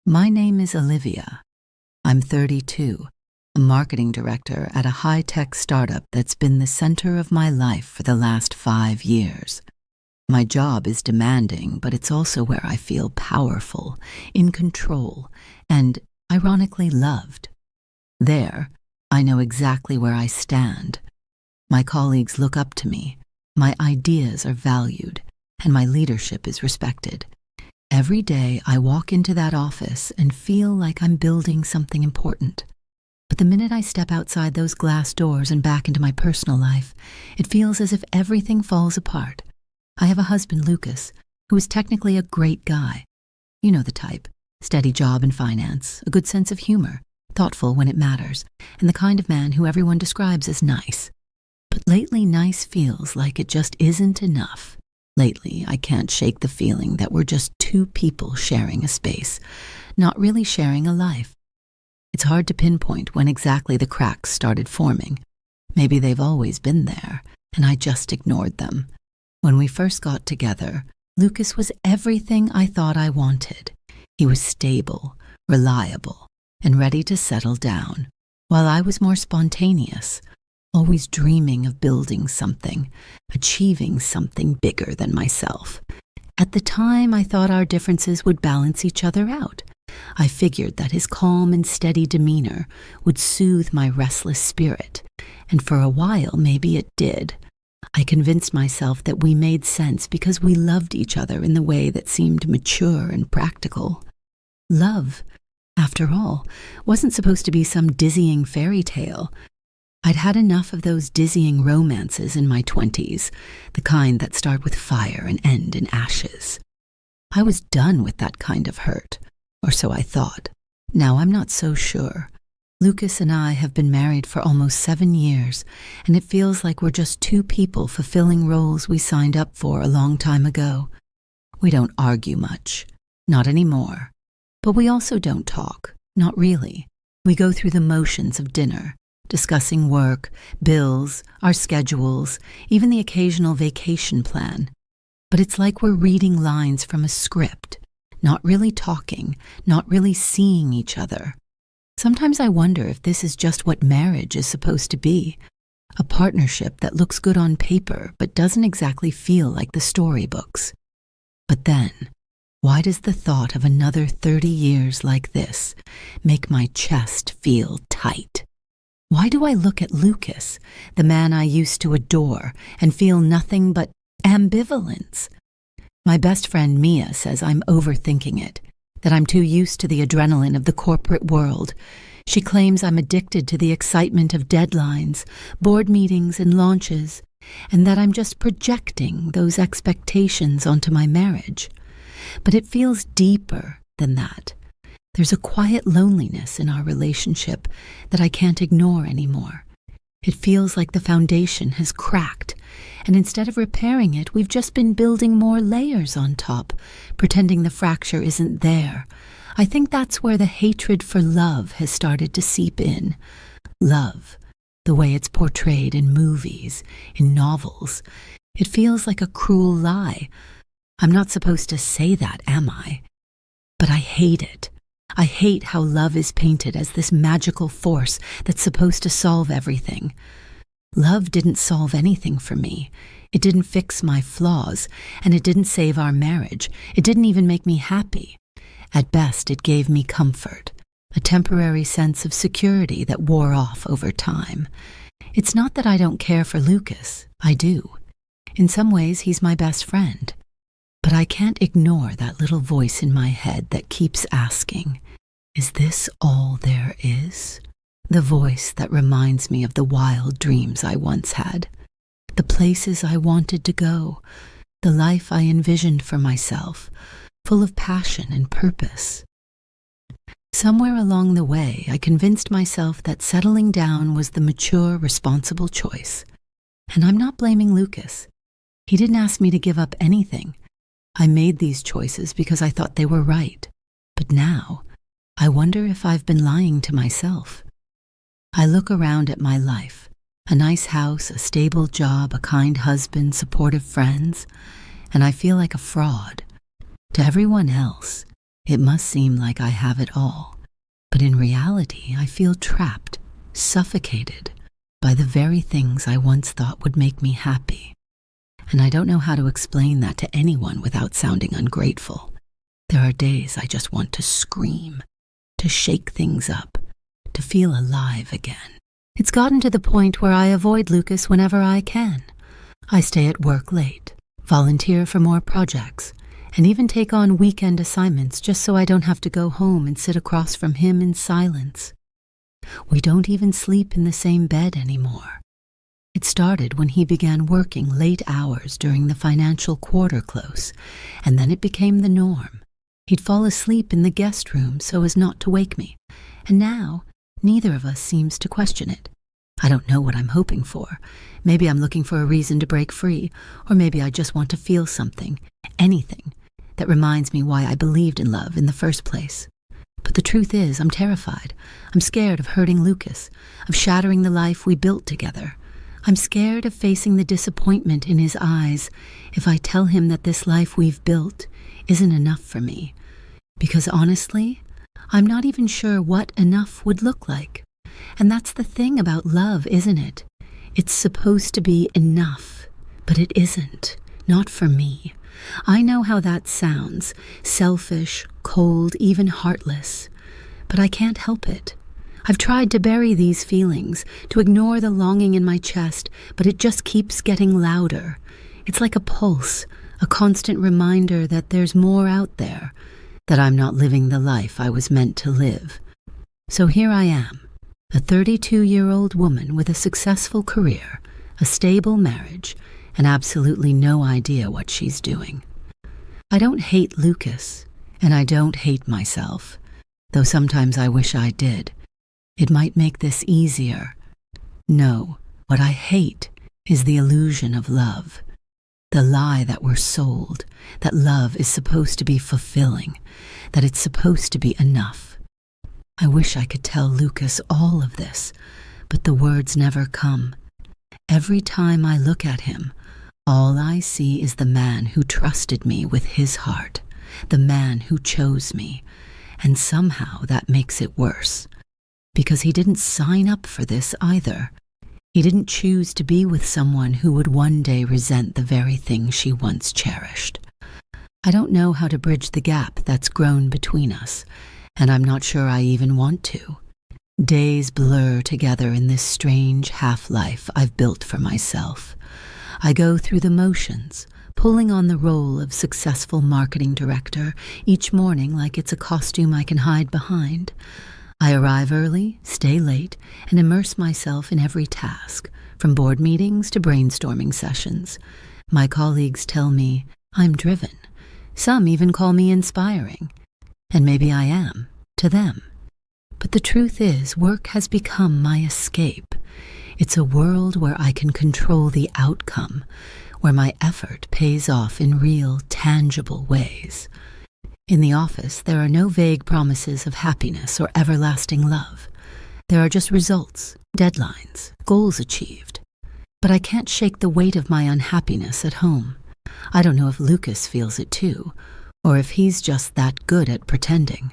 My name is Olivia. I'm 32, a marketing director at a high-tech startup that's been the center of my life for the last 5 years. My job is demanding, but it's also where I feel powerful, in control, and, ironically, loved. There, I know exactly where I stand. My colleagues look up to me, my ideas are valued, and my leadership is respected. Every day I walk into that office and feel like I'm building something important. But the minute I step outside those glass doors and back into my personal life, it feels as if everything falls apart. I have a husband, Lucas, who is technically a great guy. You know the type: steady job in finance, a good sense of humor, thoughtful when it matters, and the kind of man who everyone describes as nice. But lately, nice feels like it just isn't enough. Lately, I can't shake the feeling that we're just two people sharing a space, not really sharing a life. It's hard to pinpoint when exactly the cracks started forming. Maybe they've always been there, and I just ignored them. When we first got together, Lucas was everything I thought I wanted. He was stable, reliable, and ready to settle down, while I was more spontaneous, always dreaming of building something, achieving something bigger than myself. At the time, I thought our differences would balance each other out. I figured that his calm and steady demeanor would soothe my restless spirit, and for a while maybe it did. I convinced myself that we made sense because we loved each other in the way that seemed mature and practical. Love, after all, wasn't supposed to be some dizzying fairy tale. I'd had enough of those dizzying romances in my 20s, the kind that start with fire and end in ashes. I was done with that kind of hurt, or so I thought. Now I'm not so sure. Lucas and I have been married for almost 7 years, and it feels like we're just two people fulfilling roles we signed up for a long time ago. We don't argue much, not anymore. But we also don't talk, not really. We go through the motions of dinner, discussing work, bills, our schedules, even the occasional vacation plan. But it's like we're reading lines from a script, not really talking, not really seeing each other. Sometimes I wonder if this is just what marriage is supposed to be, a partnership that looks good on paper but doesn't exactly feel like the storybooks. But then, why does the thought of another 30 years like this make my chest feel tight? Why do I look at Lucas, the man I used to adore, and feel nothing but ambivalence? My best friend Mia says I'm overthinking it, that I'm too used to the adrenaline of the corporate world. She claims I'm addicted to the excitement of deadlines, board meetings, and launches, and that I'm just projecting those expectations onto my marriage. But it feels deeper than that. There's a quiet loneliness in our relationship that I can't ignore anymore. It feels like the foundation has cracked, and instead of repairing it, we've just been building more layers on top, pretending the fracture isn't there. I think that's where the hatred for love has started to seep in. Love, the way it's portrayed in movies, in novels. It feels like a cruel lie. I'm not supposed to say that, am I? But I hate it. I hate how love is painted as this magical force that's supposed to solve everything. Love didn't solve anything for me. It didn't fix my flaws, and it didn't save our marriage. It didn't even make me happy. At best, it gave me comfort, a temporary sense of security that wore off over time. It's not that I don't care for Lucas. I do. In some ways, he's my best friend. But I can't ignore that little voice in my head that keeps asking, is this all there is? The voice that reminds me of the wild dreams I once had, the places I wanted to go, the life I envisioned for myself, full of passion and purpose. Somewhere along the way, I convinced myself that settling down was the mature, responsible choice. And I'm not blaming Lucas. He didn't ask me to give up anything. I made these choices because I thought they were right. But now, I wonder if I've been lying to myself. I look around at my life, a nice house, a stable job, a kind husband, supportive friends, and I feel like a fraud. To everyone else, It must seem like I have it all, but in reality I feel trapped, suffocated by the very things I once thought would make me happy. And I don't know how to explain that to anyone without sounding ungrateful. There are days I just want to scream, to shake things up, to feel alive again. It's gotten to the point where I avoid Lucas whenever I can. I stay at work late, volunteer for more projects, and even take on weekend assignments just so I don't have to go home and sit across from him in silence. We don't even sleep in the same bed anymore. It started when he began working late hours during the financial quarter close, and then it became the norm. He'd fall asleep in the guest room so as not to wake me, and now neither of us seems to question it. I don't know what I'm hoping for. Maybe I'm looking for a reason to break free, or maybe I just want to feel something, anything, that reminds me why I believed in love in the first place. But the truth is, I'm terrified. I'm scared of hurting Lucas, of shattering the life we built together. I'm scared of facing the disappointment in his eyes if I tell him that this life we've built isn't enough for me. Because honestly, I'm not even sure what enough would look like. And that's the thing about love, isn't it? It's supposed to be enough, but it isn't. Not for me. I know how that sounds, selfish, cold, even heartless. But I can't help it. I've tried to bury these feelings, to ignore the longing in my chest, but it just keeps getting louder. It's like a pulse, a constant reminder that there's more out there, that I'm not living the life I was meant to live. So here I am, a 32-year-old woman with a successful career, a stable marriage, and absolutely no idea what she's doing. I don't hate Lucas, and I don't hate myself, though sometimes I wish I did. It might make this easier. No, what I hate is the illusion of love, the lie that we're sold, that love is supposed to be fulfilling, that it's supposed to be enough. I wish I could tell Lucas all of this, but the words never come. Every time I look at him, all I see is the man who trusted me with his heart, the man who chose me, and somehow that makes it worse. Because he didn't sign up for this either. He didn't choose to be with someone who would one day resent the very thing she once cherished. I don't know how to bridge the gap that's grown between us, and I'm not sure I even want to. Days blur together in this strange half-life I've built for myself. I go through the motions, pulling on the role of successful marketing director each morning like it's a costume I can hide behind. I arrive early, stay late, and immerse myself in every task, from board meetings to brainstorming sessions. My colleagues tell me I'm driven. Some even call me inspiring. And maybe I am, to them. But the truth is, work has become my escape. It's a world where I can control the outcome, where my effort pays off in real, tangible ways. In the office, there are no vague promises of happiness or everlasting love. There are just results, deadlines, goals achieved. But I can't shake the weight of my unhappiness at home. I don't know if Lucas feels it too, or if he's just that good at pretending.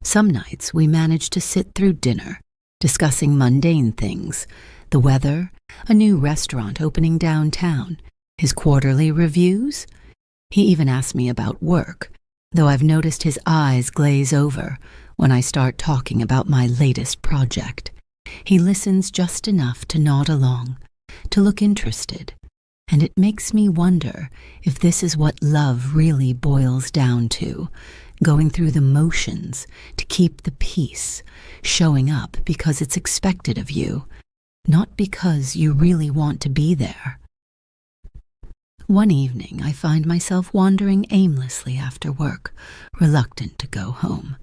Some nights we manage to sit through dinner, discussing mundane things, the weather, a new restaurant opening downtown, his quarterly reviews. He even asks me about work, though I've noticed his eyes glaze over when I start talking about my latest project. He listens just enough to nod along, to look interested, and it makes me wonder if this is what love really boils down to, going through the motions to keep the peace, showing up because it's expected of you, not because you really want to be there. One evening, I find myself wandering aimlessly after work, reluctant to go home.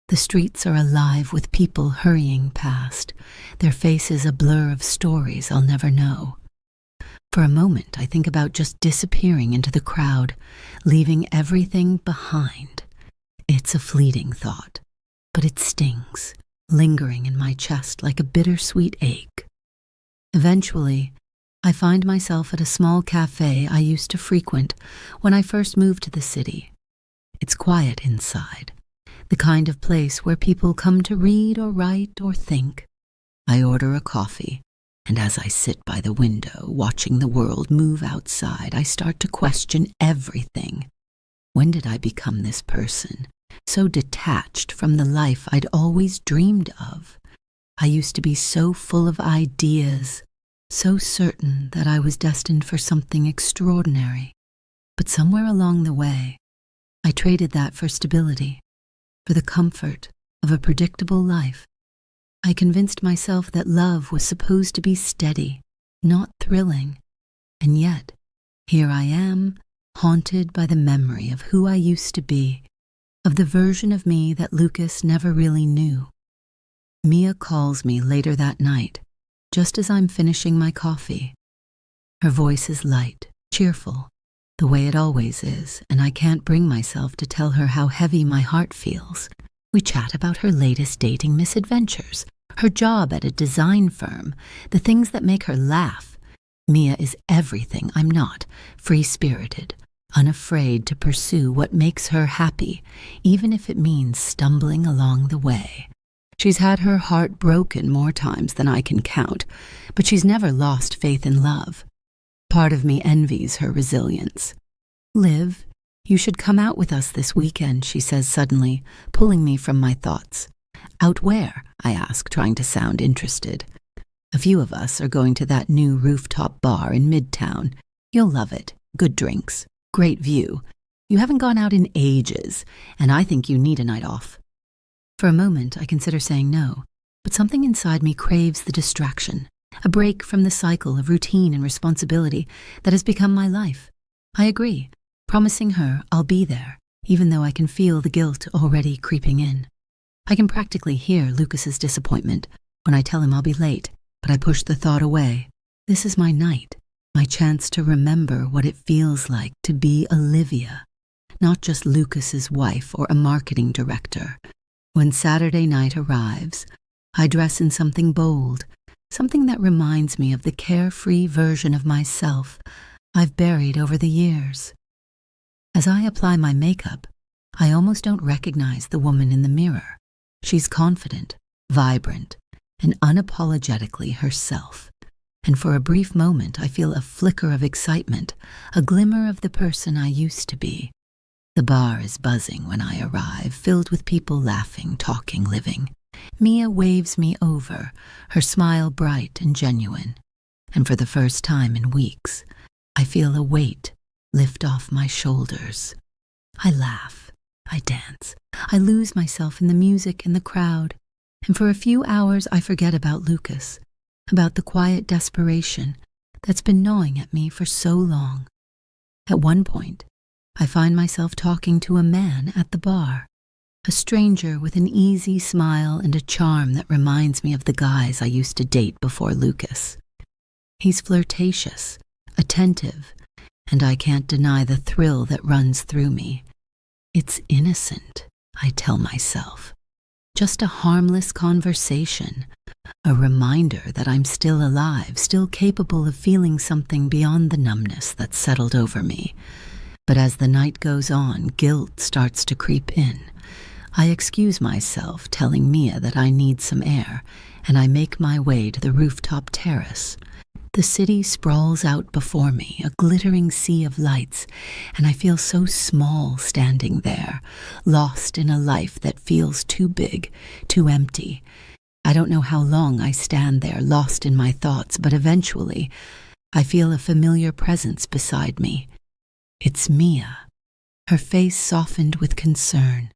The streets are alive with people hurrying past, their faces a blur of stories I'll never know. For a moment, I think about just disappearing into the crowd, leaving everything behind. It's a fleeting thought, but it stings, lingering in my chest like a bittersweet ache. Eventually, I find myself at a small cafe I used to frequent when I first moved to the city. It's quiet inside, the kind of place where people come to read or write or think. I order a coffee, and as I sit by the window watching the world move outside, I start to question everything. When did I become this person, so detached from the life I'd always dreamed of? I used to be so full of ideas, so certain that I was destined for something extraordinary. But somewhere along the way, I traded that for stability, for the comfort of a predictable life. I convinced myself that love was supposed to be steady, not thrilling. And yet, here I am, haunted by the memory of who I used to be, of the version of me that Lucas never really knew. Mia calls me later that night, just as I'm finishing my coffee. Her voice is light, cheerful, the way it always is, and I can't bring myself to tell her how heavy my heart feels. We chat about her latest dating misadventures, her job at a design firm, the things that make her laugh. Mia is everything I'm not, free-spirited, unafraid to pursue what makes her happy, even if it means stumbling along the way. She's had her heart broken more times than I can count, but she's never lost faith in love. Part of me envies her resilience. "Liv, you should come out with us this weekend," she says suddenly, pulling me from my thoughts. "Out where?" I ask, trying to sound interested. "A few of us are going to that new rooftop bar in Midtown. You'll love it. Good drinks. Great view. You haven't gone out in ages, and I think you need a night off." For a moment, I consider saying no, but something inside me craves the distraction, a break from the cycle of routine and responsibility that has become my life. I agree, promising her I'll be there, even though I can feel the guilt already creeping in. I can practically hear Lucas's disappointment when I tell him I'll be late, but I push the thought away. This is my night, my chance to remember what it feels like to be Olivia, not just Lucas's wife or a marketing director. When Saturday night arrives, I dress in something bold, something that reminds me of the carefree version of myself I've buried over the years. As I apply my makeup, I almost don't recognize the woman in the mirror. She's confident, vibrant, and unapologetically herself. And for a brief moment, I feel a flicker of excitement, a glimmer of the person I used to be. The bar is buzzing when I arrive, filled with people laughing, talking, living. Mia waves me over, her smile bright and genuine. And for the first time in weeks, I feel a weight lift off my shoulders. I laugh, I dance, I lose myself in the music and the crowd, and for a few hours I forget about Lucas, about the quiet desperation that's been gnawing at me for so long. At one point, I find myself talking to a man at the bar, a stranger with an easy smile and a charm that reminds me of the guys I used to date before Lucas. He's flirtatious, attentive, and I can't deny the thrill that runs through me. It's innocent, I tell myself. Just a harmless conversation, a reminder that I'm still alive, still capable of feeling something beyond the numbness that's settled over me. But as the night goes on, guilt starts to creep in. I excuse myself, telling Mia that I need some air, and I make my way to the rooftop terrace. The city sprawls out before me, a glittering sea of lights, and I feel so small standing there, lost in a life that feels too big, too empty. I don't know how long I stand there, lost in my thoughts, but eventually I feel a familiar presence beside me. It's Mia, her face softened with concern.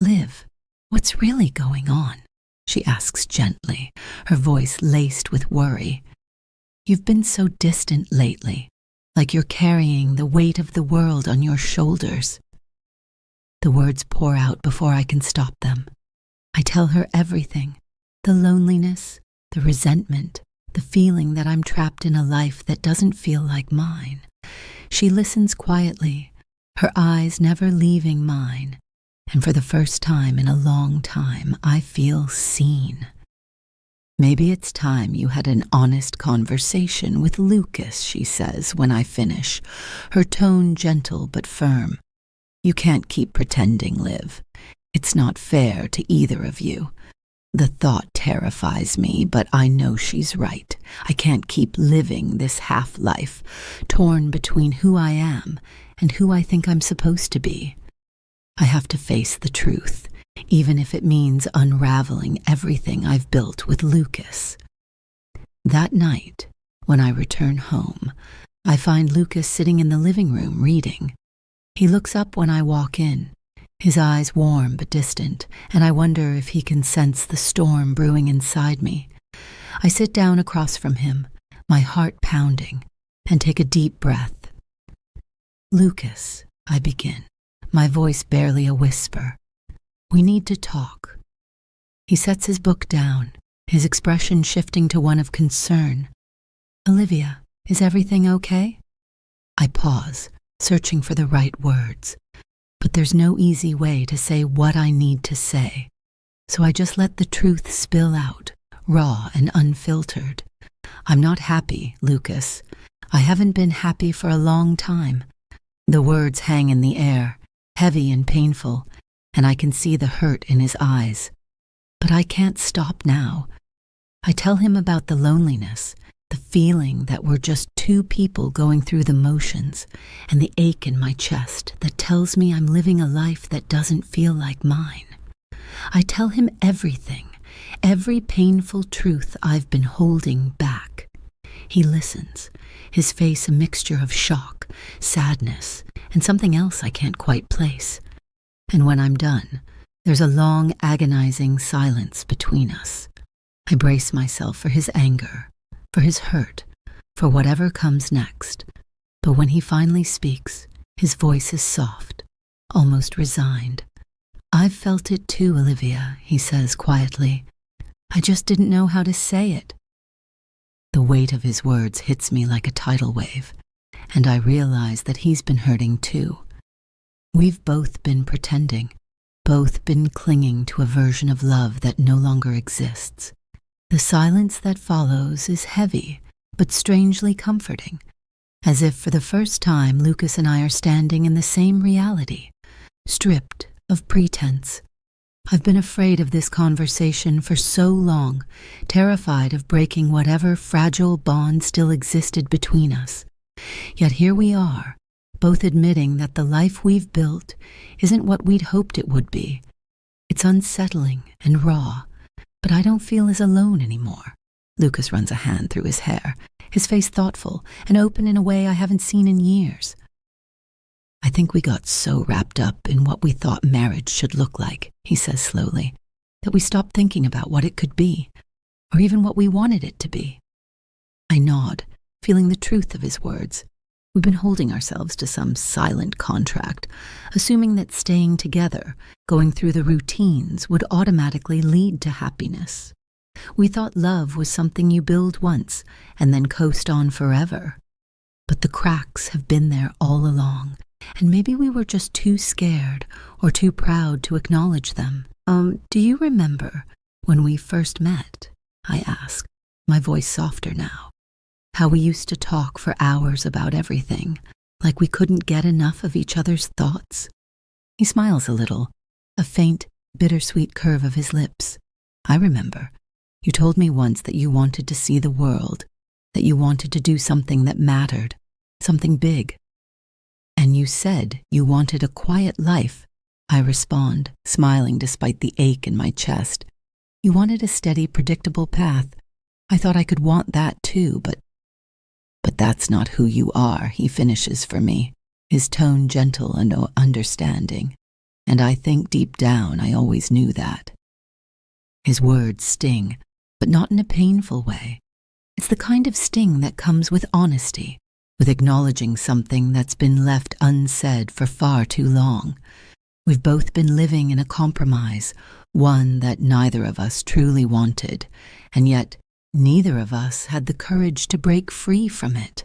"Liv, what's really going on?" she asks gently, her voice laced with worry. "You've been so distant lately, like you're carrying the weight of the world on your shoulders." The words pour out before I can stop them. I tell her everything, the loneliness, the resentment, the feeling that I'm trapped in a life that doesn't feel like mine. She listens quietly, her eyes never leaving mine, and for the first time in a long time, I feel seen. "Maybe it's time you had an honest conversation with Lucas," she says when I finish, her tone gentle but firm. "You can't keep pretending, Liv. It's not fair to either of you. The thought terrifies me, but I know she's right. I can't keep living this half-life, torn between who I am and who I think I'm supposed to be. I have to face the truth, even if it means unraveling everything I've built with Lucas. That night, when I return home, I find Lucas sitting in the living room reading. He looks up when I walk in, his eyes warm but distant, and I wonder if he can sense the storm brewing inside me. I sit down across from him, my heart pounding, and take a deep breath. "Lucas," I begin, my voice barely a whisper. "We need to talk." He sets his book down, his expression shifting to one of concern. "Olivia, is everything okay?" I pause, searching for the right words. But there's no easy way to say what I need to say, so I just let the truth spill out, raw and unfiltered. "I'm not happy, Lucas. I haven't been happy for a long time." The words hang in the air, heavy and painful, and I can see the hurt in his eyes. But I can't stop now. I tell him about the loneliness, the feeling that we're just two people going through the motions, and the ache in my chest that tells me I'm living a life that doesn't feel like mine. I tell him everything, every painful truth I've been holding back. He listens, his face a mixture of shock, sadness, and something else I can't quite place. And when I'm done, there's a long, agonizing silence between us. I brace myself for his anger, for his hurt, for whatever comes next. But when he finally speaks, his voice is soft, almost resigned. "I've felt it too, Olivia," he says quietly. "I just didn't know how to say it." The weight of his words hits me like a tidal wave, and I realize that he's been hurting too. We've both been pretending, both been clinging to a version of love that no longer exists. The silence that follows is heavy, but strangely comforting, as if for the first time Lucas and I are standing in the same reality, stripped of pretense. I've been afraid of this conversation for so long, terrified of breaking whatever fragile bond still existed between us. Yet here we are, both admitting that the life we've built isn't what we'd hoped it would be. It's unsettling and raw, but I don't feel as alone anymore. Lucas runs a hand through his hair, his face thoughtful and open in a way I haven't seen in years. "I think we got so wrapped up in what we thought marriage should look like," he says slowly, "that we stopped thinking about what it could be, or even what we wanted it to be." I nod, feeling the truth of his words. We've been holding ourselves to some silent contract, assuming that staying together, going through the routines, would automatically lead to happiness. We thought love was something you build once and then coast on forever. But the cracks have been there all along, and maybe we were just too scared or too proud to acknowledge them. Do you remember when we first met?" I ask, my voice softer now. "How we used to talk for hours about everything, like we couldn't get enough of each other's thoughts?" He smiles a little, a faint, bittersweet curve of his lips. "I remember. You told me once that you wanted to see the world, that you wanted to do something that mattered, something big. And you said you wanted a quiet life," I respond, smiling despite the ache in my chest. "You wanted a steady, predictable path. I thought I could want that too, but that's not who you are," he finishes for me, his tone gentle and understanding. And I think deep down I always knew that. His words sting, but not in a painful way. It's the kind of sting that comes with honesty, with acknowledging something that's been left unsaid for far too long. We've both been living in a compromise, one that neither of us truly wanted, and yet neither of us had the courage to break free from it.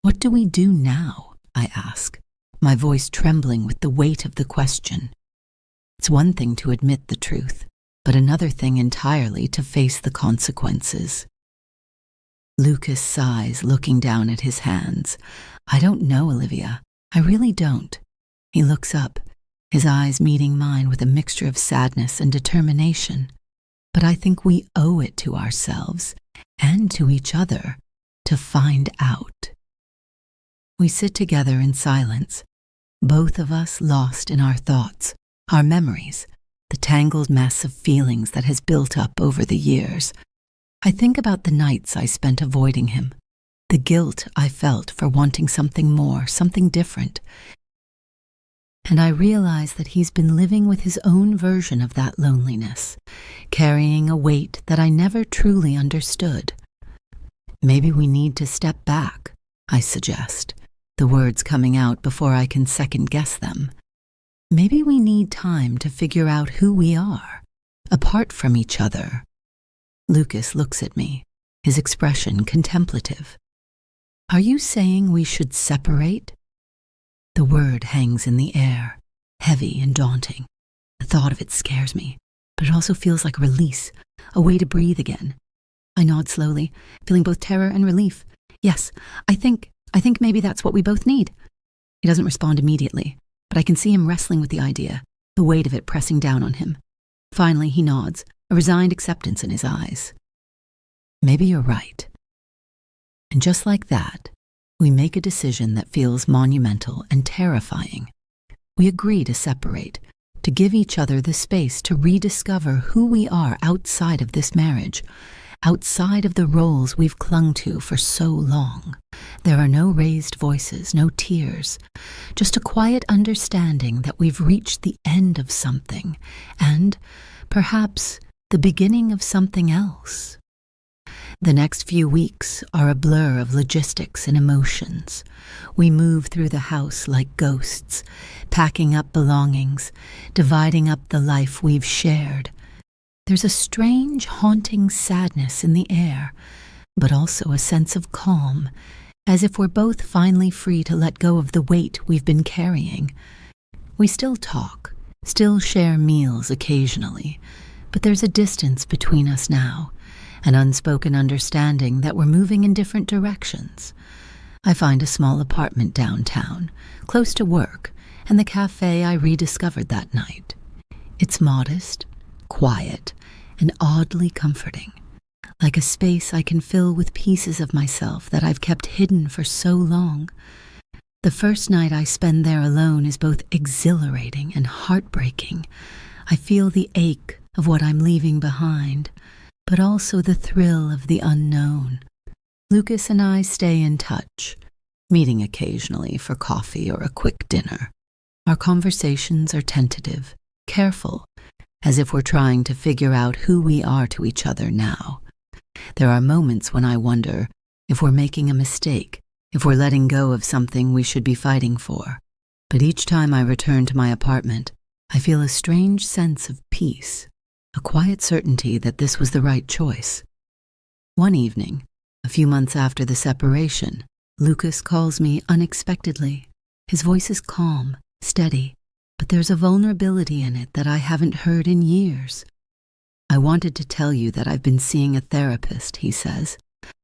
"What do we do now?" I ask, my voice trembling with the weight of the question. It's one thing to admit the truth, but another thing entirely to face the consequences. Lucas sighs, looking down at his hands. "I don't know, Olivia. I really don't." He looks up, his eyes meeting mine with a mixture of sadness and determination. But I think we owe it to ourselves and to each other to find out. We sit together in silence, both of us lost in our thoughts, our memories, the tangled mess of feelings that has built up over the years. I think about the nights I spent avoiding him, the guilt I felt for wanting something more, something different. And I realize that he's been living with his own version of that loneliness, carrying a weight that I never truly understood. Maybe we need to step back, I suggest, the words coming out before I can second-guess them. Maybe we need time to figure out who we are, apart from each other. Lucas looks at me, his expression contemplative. Are you saying we should separate? The word hangs in the air, heavy and daunting. The thought of it scares me, but it also feels like release, a way to breathe again. I nod slowly, feeling both terror and relief. Yes, I think maybe that's what we both need. He doesn't respond immediately, but I can see him wrestling with the idea, the weight of it pressing down on him. Finally, he nods, a resigned acceptance in his eyes. Maybe you're right. And just like that, we make a decision that feels monumental and terrifying. We agree to separate, to give each other the space to rediscover who we are outside of this marriage, outside of the roles we've clung to for so long. There are no raised voices, no tears, just a quiet understanding that we've reached the end of something, and perhaps the beginning of something else. The next few weeks are a blur of logistics and emotions. We move through the house like ghosts, packing up belongings, dividing up the life we've shared. There's a strange, haunting sadness in the air, but also a sense of calm, as if we're both finally free to let go of the weight we've been carrying. We still talk, still share meals occasionally, but there's a distance between us now, an unspoken understanding that we're moving in different directions. I find a small apartment downtown, close to work, and the cafe I rediscovered that night. It's modest, quiet, and oddly comforting, like a space I can fill with pieces of myself that I've kept hidden for so long. The first night I spend there alone is both exhilarating and heartbreaking. I feel the ache of what I'm leaving behind, but also the thrill of the unknown. Lucas and I stay in touch, meeting occasionally for coffee or a quick dinner. Our conversations are tentative, careful, as if we're trying to figure out who we are to each other now. There are moments when I wonder if we're making a mistake, if we're letting go of something we should be fighting for. But each time I return to my apartment, I feel a strange sense of peace, a quiet certainty that this was the right choice. One evening, a few months after the separation, Lucas calls me unexpectedly. His voice is calm, steady, but there's a vulnerability in it that I haven't heard in years. I wanted to tell you that I've been seeing a therapist, he says.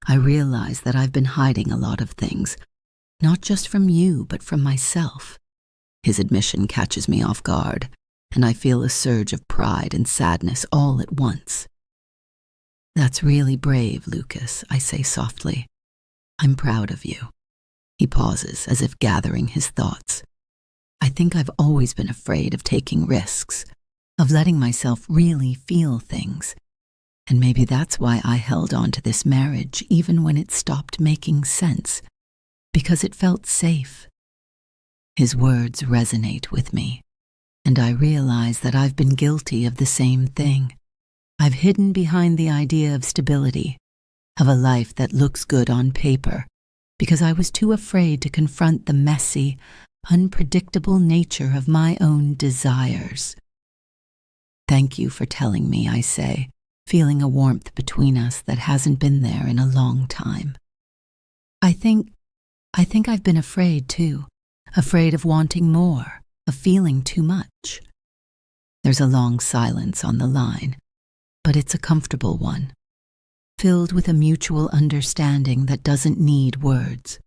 I realize that I've been hiding a lot of things, not just from you, but from myself. His admission catches me off guard, and I feel a surge of pride and sadness all at once. That's really brave, Lucas, I say softly. I'm proud of you. He pauses, as if gathering his thoughts. I think I've always been afraid of taking risks, of letting myself really feel things. And maybe that's why I held on to this marriage even when it stopped making sense, because it felt safe. His words resonate with me, and I realize that I've been guilty of the same thing. I've hidden behind the idea of stability, of a life that looks good on paper, because I was too afraid to confront the messy, unpredictable nature of my own desires. Thank you for telling me, I say, feeling a warmth between us that hasn't been there in a long time. I think I've been afraid too, afraid of wanting more, of feeling too much. There's a long silence on the line, but it's a comfortable one, filled with a mutual understanding that doesn't need words.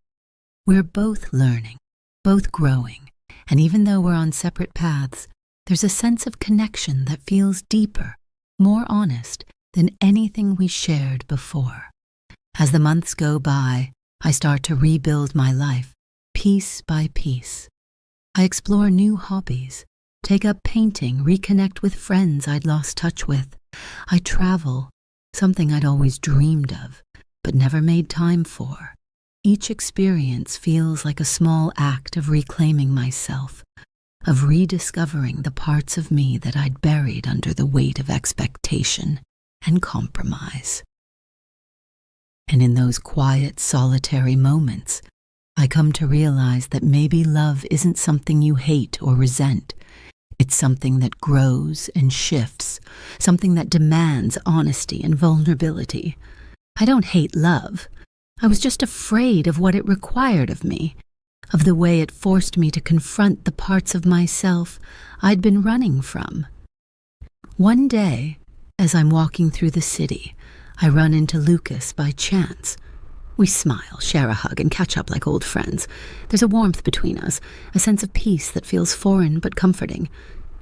We're both learning, both growing, and even though we're on separate paths, there's a sense of connection that feels deeper, more honest than anything we shared before. As the months go by, I start to rebuild my life, piece by piece. I explore new hobbies, take up painting, reconnect with friends I'd lost touch with. I travel, something I'd always dreamed of, but never made time for. Each experience feels like a small act of reclaiming myself, of rediscovering the parts of me that I'd buried under the weight of expectation and compromise. And in those quiet, solitary moments, I come to realize that maybe love isn't something you hate or resent. It's something that grows and shifts, something that demands honesty and vulnerability. I don't hate love. I was just afraid of what it required of me, of the way it forced me to confront the parts of myself I'd been running from. One day, as I'm walking through the city, I run into Lucas by chance. We smile, share a hug, and catch up like old friends. There's a warmth between us, a sense of peace that feels foreign but comforting.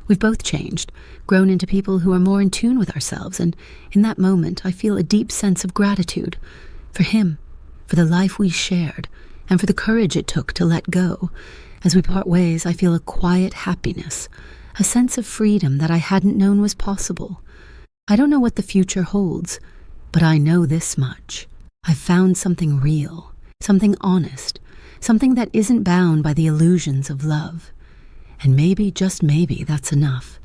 We've both changed, grown into people who are more in tune with ourselves, and in that moment I feel a deep sense of gratitude for him, for the life we shared, and for the courage it took to let go. As we part ways, I feel a quiet happiness, a sense of freedom that I hadn't known was possible. I don't know what the future holds, but I know this much. I've found something real, something honest, something that isn't bound by the illusions of love. And maybe, just maybe, that's enough.